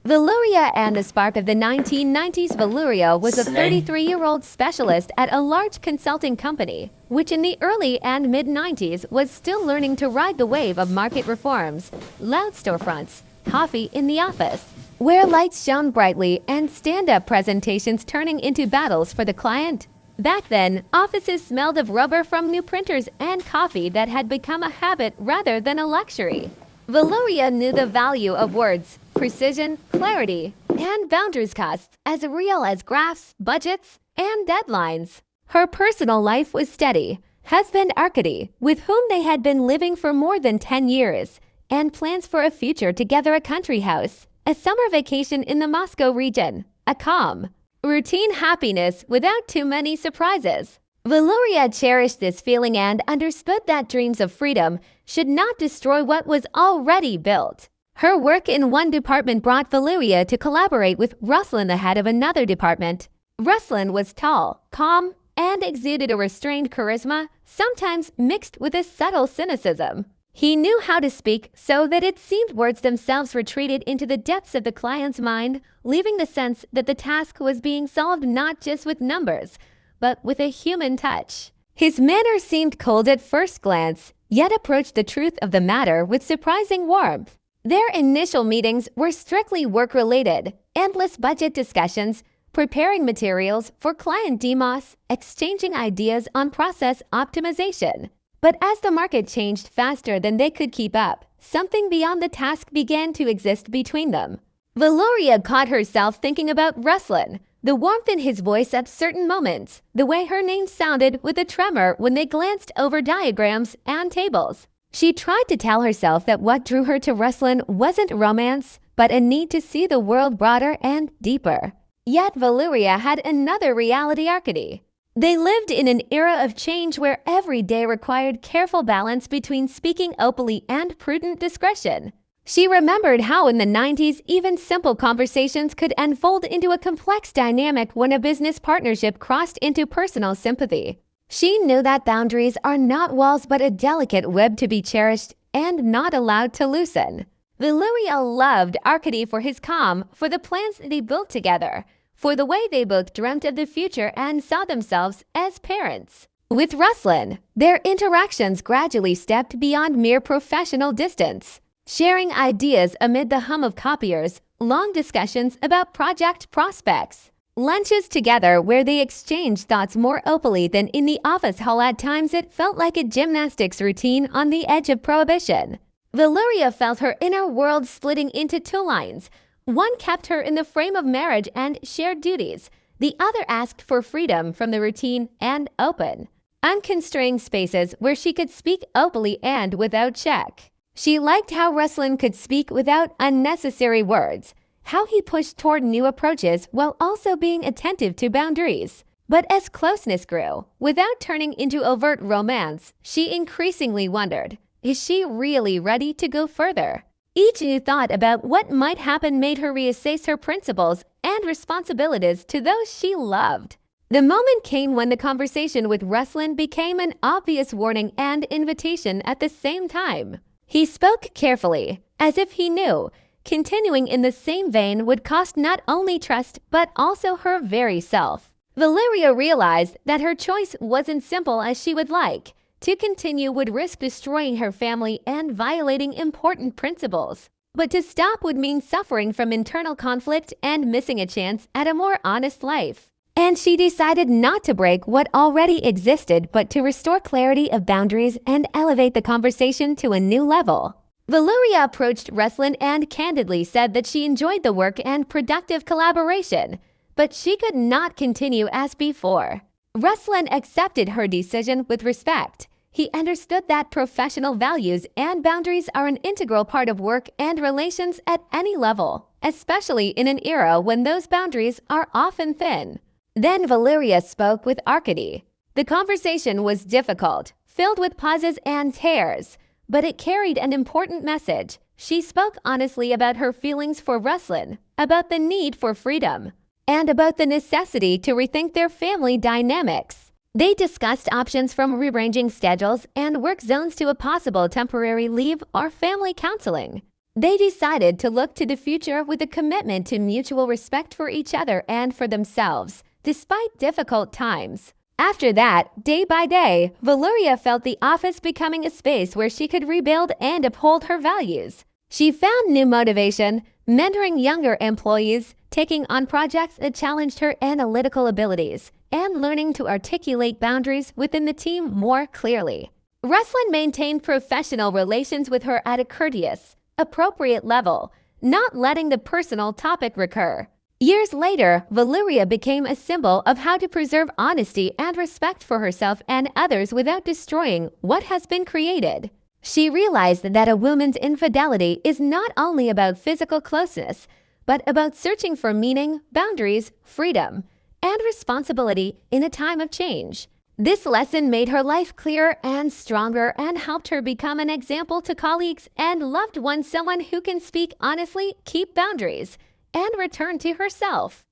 Valeria and the spark of the 1990s. Valeria was a 33-year-old specialist at a large consulting company, which in the early and mid-90s was still learning to ride the wave of market reforms, loud storefronts, coffee in the office, where lights shone brightly, and stand-up presentations turning into battles for the client. Back then, offices smelled of rubber from new printers and coffee that had become a habit rather than a luxury. Valeria knew the value of words, precision, clarity, and boundaries costs as real as graphs, budgets, and deadlines. Her personal life was steady. Husband Arkady, with whom they had been living for more than 10 years, and plans for a future together, a country house, a summer vacation in the Moscow region, a calm, routine happiness without too many surprises. Valeria cherished this feeling and understood that dreams of freedom should not destroy what was already built. Her work in one department brought Valeria to collaborate with Ruslan, the head of another department. Ruslan was tall, calm, and exuded a restrained charisma, sometimes mixed with a subtle cynicism. He knew how to speak so that it seemed words themselves retreated into the depths of the client's mind, leaving the sense that the task was being solved not just with numbers, but with a human touch. His manner seemed cold at first glance, yet approached the truth of the matter with surprising warmth. Their initial meetings were strictly work-related, endless budget discussions, preparing materials for client demos, exchanging ideas on process optimization. But as the market changed faster than they could keep up, something beyond the task began to exist between them. Valeria caught herself thinking about Ruslan, the warmth in his voice at certain moments, the way her name sounded with a tremor when they glanced over diagrams and tables. She tried to tell herself that what drew her to Ruslan wasn't romance, but a need to see the world broader and deeper. Yet Valeria had another reality, Arkady. They lived in an era of change where every day required careful balance between speaking openly and prudent discretion. She remembered how in the 90s even simple conversations could unfold into a complex dynamic when a business partnership crossed into personal sympathy. She knew that boundaries are not walls but a delicate web to be cherished and not allowed to loosen. Valeria loved Arkady for his calm, for the plans they built together, for the way they both dreamt of the future and saw themselves as parents. With Ruslan, their interactions gradually stepped beyond mere professional distance, sharing ideas amid the hum of copiers, long discussions about project prospects, lunches together where they exchanged thoughts more openly than in the office hall. At times it felt like a gymnastics routine on the edge of prohibition. Valeria felt her inner world splitting into two lines. One kept her in the frame of marriage and shared duties. The other asked for freedom from the routine and open, unconstrained spaces where she could speak openly and without check. She liked how Ruslan could speak without unnecessary words, how he pushed toward new approaches while also being attentive to boundaries. But as closeness grew, without turning into overt romance, she increasingly wondered, is she really ready to go further? Each new thought about what might happen made her reassess her principles and responsibilities to those she loved. The moment came when the conversation with Ruslan became an obvious warning and invitation at the same time. He spoke carefully, as if he knew continuing in the same vein would cost not only trust but also her very self. Valeria realized that her choice wasn't simple as she would like. To continue would risk destroying her family and violating important principles. But to stop would mean suffering from internal conflict and missing a chance at a more honest life. And she decided not to break what already existed but to restore clarity of boundaries and elevate the conversation to a new level. Valeria approached Ruslan and candidly said that she enjoyed the work and productive collaboration, but she could not continue as before. Ruslan accepted her decision with respect. He understood that professional values and boundaries are an integral part of work and relations at any level, especially in an era when those boundaries are often thin. Then Valeria spoke with Arkady. The conversation was difficult, filled with pauses and tears, but it carried an important message. She spoke honestly about her feelings for Ruslan, about the need for freedom, and about the necessity to rethink their family dynamics. They discussed options from rearranging schedules and work zones to a possible temporary leave or family counseling. They decided to look to the future with a commitment to mutual respect for each other and for themselves, despite difficult times. After that, day by day, Valeria felt the office becoming a space where she could rebuild and uphold her values. She found new motivation, mentoring younger employees, taking on projects that challenged her analytical abilities, and learning to articulate boundaries within the team more clearly. Ruslan maintained professional relations with her at a courteous, appropriate level, not letting the personal topic recur. Years later, Valeria became a symbol of how to preserve honesty and respect for herself and others without destroying what has been created. She realized that a woman's infidelity is not only about physical closeness, but about searching for meaning, boundaries, freedom, and responsibility in a time of change. This lesson made her life clearer and stronger and helped her become an example to colleagues and loved ones, someone who can speak honestly, keep boundaries, and return to herself.